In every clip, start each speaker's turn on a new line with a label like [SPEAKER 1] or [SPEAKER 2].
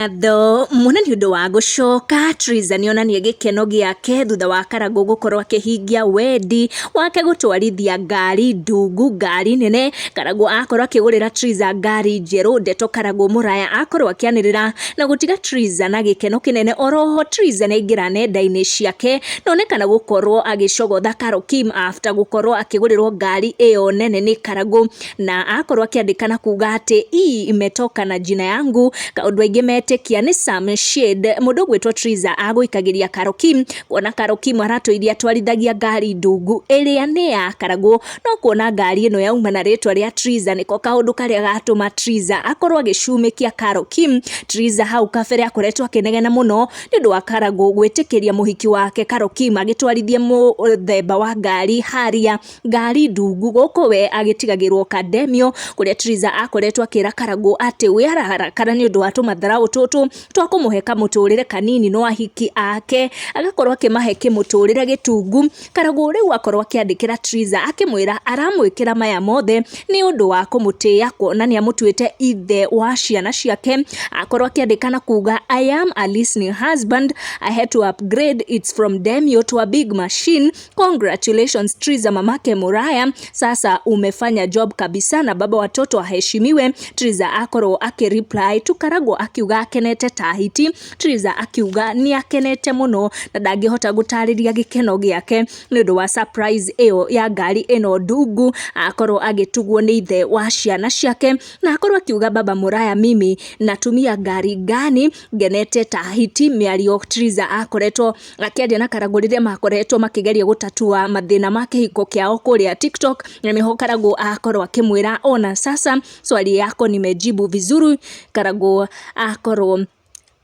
[SPEAKER 1] Tho muna nĩ ũndũ wa gũcoka Triza nĩonania gĩkeno gĩake thutha wa Karangũ gũkorwo akĩhingia wendi wake gũtwarithia ngari ndungu, ngari nene. Karangũ akorwo akĩgũrĩra Triza ngari njerũ. Ndeto Karangũ Mũraya akorwo akĩanĩrĩra na gũtiga Triza na gĩkeno kĩnene. Oroho Triza nĩaingĩra nenda-inĩ ciake na onekana gũkorwo agĩcogotha Carol Kim after gũkorwo akĩgũrĩrwo ngari ĩyo nene nĩ Karangũ, na akorwo akĩandĩka na kuga atĩ hii imetoka na jina yangu. Kaũndũ aingĩ metĩkia nĩ Sam Shade, mũndũ gwĩtwo Triza agũikagĩria Carol Kim, kuona Carol Kim aratũirie atwarithagia ngari ndungu ĩrĩa nĩ ya Karangũ. No kuona ngari ĩno yauma na rĩtwa rĩa Triza nĩko kaũndũ karĩa gatũma Triza akorwo agĩcumĩkia Carol Kim. Triza hau kabere akoretwo akĩnegena mũno nĩ ũndũ wa Karangũ gwĩtĩkĩria mũhiki wake Carol Kim agĩtwarithie mũthemba wa ngari Harrier, ngari ndungu, gũkũ we agĩtigagĩrwo Kademio, kũrĩa Triza akoretwo akĩra Karangũ atĩ we ararakara nĩ ũndũ wa tũmatharaũ tũtũ twa kũmũhe kamũtũrĩre kanini no ahiki ake agakorwo akĩmahe kĩmũtũrĩre gĩtungu. Karangũ rĩu akorwo akĩandĩkĩra Triza akĩmwĩra aramwĩkĩra maya mothe nĩ ũndũ wa kũmũtĩya, kuona nĩ amũtuĩte ithe wa ciana ciake. Akorwo akĩandĩka na kuga I am a listening husband, I had to upgrade, it's from Demio to a big machine, congratulations Triza mamake Mũraya, sasa umefanya job kabisa na baba watoto aheshimiwe. Triza akorwo akireply tu Karangũ akiuga akenete tahiti. Triza akiuga ni akenete muno na ndangĩhota gũtarĩria gĩkeno gĩake nĩ ũndũ wa surprise ĩyo ya ngari ĩno ndungu. Akorwo agĩtugwo nĩ ithe wa ciana ciake na akorwo akiuga baba Mũraya, mimi natumia gari gani, ngenete tahiti. Mĩario Triza akoretwo akĩaria na Karangũ rĩrĩa makoretwo makĩgeria gũtatua mathĩna ma kĩhiko kĩao kũrĩa TikTok, na nĩho Karangũ akorwo akĩmwĩra ona sasa swali yako nimejibu vizuri. Karangũ akorwo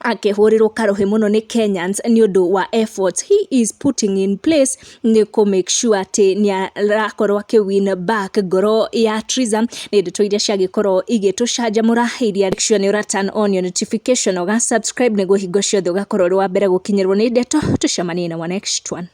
[SPEAKER 1] akĩhũrĩrwo karohe mũno nĩ Kenyans nĩ ũndũ wa efforts he is putting in place nĩ kũ make sure atĩ nĩ arakorwo akĩwin back ngoro ya Triza. Nĩ ndeto iria ciagĩkorwo igĩtũcanjamũra. Iria nĩ ũra turn on your notification, ũga subscribe nĩguo hingo ciothe ũgakorwo ũrĩ wa mbere gũkinyĩrwo nĩ ndeto. Tũcemanie na next one.